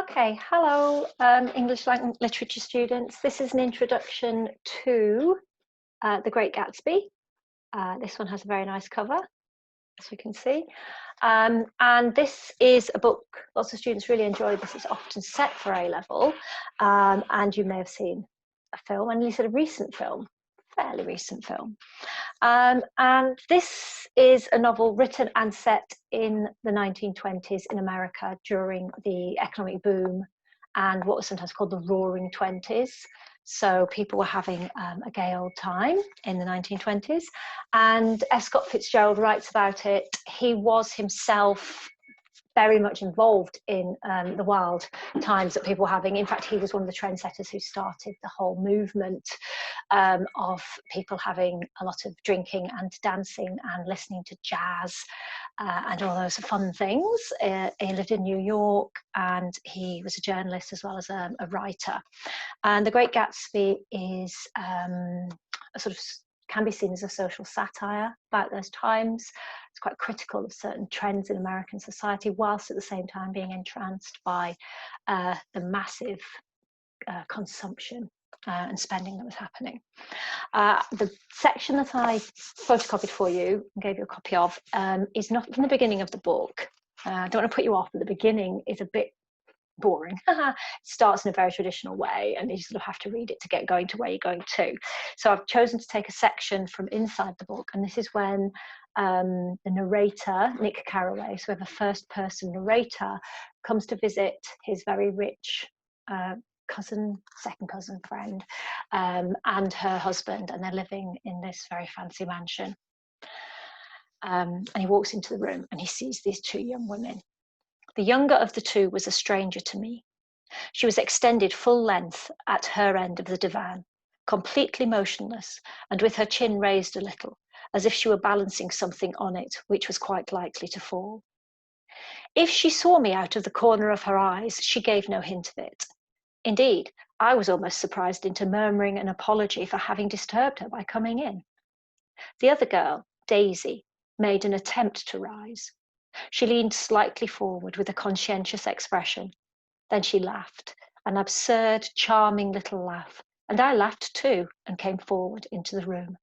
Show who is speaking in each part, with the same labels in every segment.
Speaker 1: Okay, hello, English language literature students. This is an introduction to The Great Gatsby. This one has a very nice cover, as you can see. And this is a book lots of students really enjoy. This is often set for A-level, and you may have seen a film, and at least a recent film, fairly recent film. And this is a novel written and set in the 1920s in America during the economic boom and what was sometimes called the Roaring Twenties. So people were having a gay old time in the 1920s. And F. Scott Fitzgerald writes about it. He was himself very much involved in the wild times that people were having. In fact, he was one of the trendsetters who started the whole movement of people having a lot of drinking and dancing and listening to jazz and all those fun things. He lived in New York, and he was a journalist as well as a writer. And The Great Gatsby is a sort of can be seen as a social satire about those times. It's quite critical of certain trends in American society, whilst at the same time being entranced by the massive consumption and spending that was happening. The section that I photocopied for you and gave you a copy of is not from the beginning of the book. I don't want to put you off, but the beginning is a bit boring. It starts in a very traditional way, and you sort of have to read it to get going to where you're going to. So I've chosen to take a section from inside the book, and this is when the narrator, Nick Carraway, so we have a first-person narrator, comes to visit his very rich second cousin friend, and her husband, and they're living in this very fancy mansion. And he walks into the room and he sees these two young women. The younger of the two was a stranger to me. She was extended full length at her end of the divan, completely motionless, and with her chin raised a little, as if she were balancing something on it which was quite likely to fall. If she saw me out of the corner of her eyes, she gave no hint of it. Indeed, I was almost surprised into murmuring an apology for having disturbed her by coming in. The other girl, Daisy, made an attempt to rise. She leaned slightly forward with a conscientious expression. Then she laughed, an absurd, charming little laugh, and I laughed too and came forward into the room.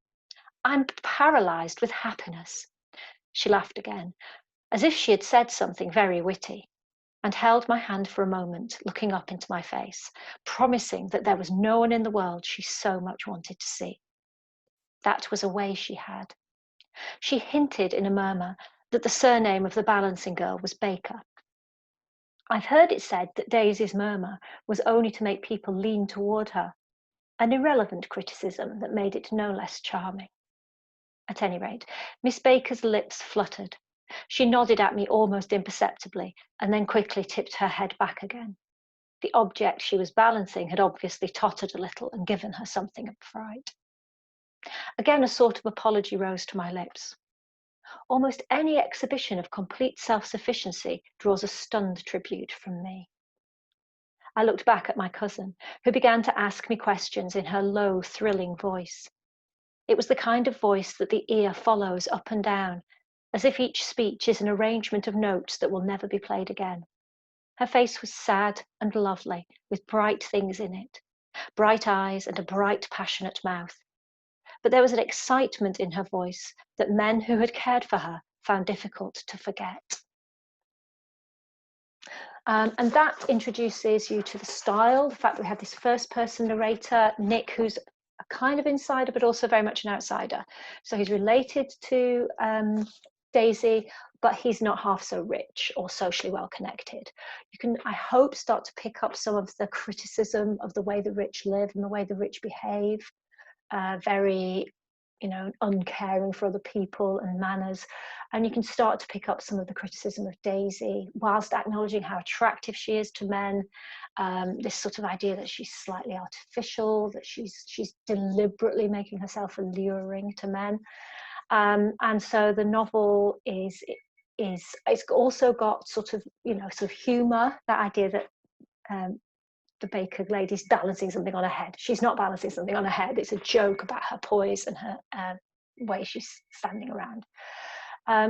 Speaker 1: I'm paralysed with happiness. She laughed again, as if she had said something very witty, and held my hand for a moment, looking up into my face, promising that there was no one in the world she so much wanted to see. That was a way she had. She hinted in a murmur that the surname of the balancing girl was Baker. I've heard it said that Daisy's murmur was only to make people lean toward her, an irrelevant criticism that made it no less charming. At any rate, Miss Baker's lips fluttered. She nodded at me almost imperceptibly and then quickly tipped her head back again. The object she was balancing had obviously tottered a little and given her something of fright. Again, a sort of apology rose to my lips. Almost any exhibition of complete self-sufficiency draws a stunned tribute from me. I looked back at my cousin, who began to ask me questions in her low, thrilling voice. It was the kind of voice that the ear follows up and down, as if each speech is an arrangement of notes that will never be played again. Her face was sad and lovely, with bright things in it, bright eyes and a bright, passionate mouth. But there was an excitement in her voice that men who had cared for her found difficult to forget. And that introduces you to the style, the fact that we have this first-person narrator, Nick, who's a kind of insider, but also very much an outsider. So he's related to Daisy, but he's not half so rich or socially well connected. You can, I hope, start to pick up some of the criticism of the way the rich live and the way the rich behave. Very, uncaring for other people and manners. And you can start to pick up some of the criticism of Daisy, whilst acknowledging how attractive she is to men. This sort of idea that she's slightly artificial, that she's deliberately making herself alluring to men. And so the novel it's also got sort of humor, that idea that the Baker lady's balancing something on her head. She's not balancing something on her head. It's a joke about her poise and her way she's standing around.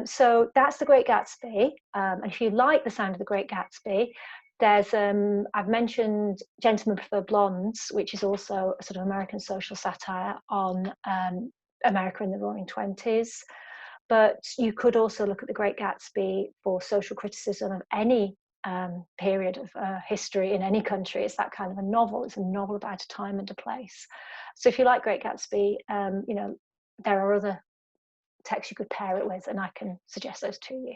Speaker 1: So that's The Great Gatsby. And if you like the sound of The Great Gatsby, There's I've mentioned Gentlemen Prefer Blondes, which is also a sort of American social satire on America in the Roaring Twenties. But you could also look at The Great Gatsby for social criticism of any period of history in any country. It's that kind of a novel. It's a novel about a time and a place. So if you like Great Gatsby, you know, there are other texts you could pair it with, and I can suggest those to you.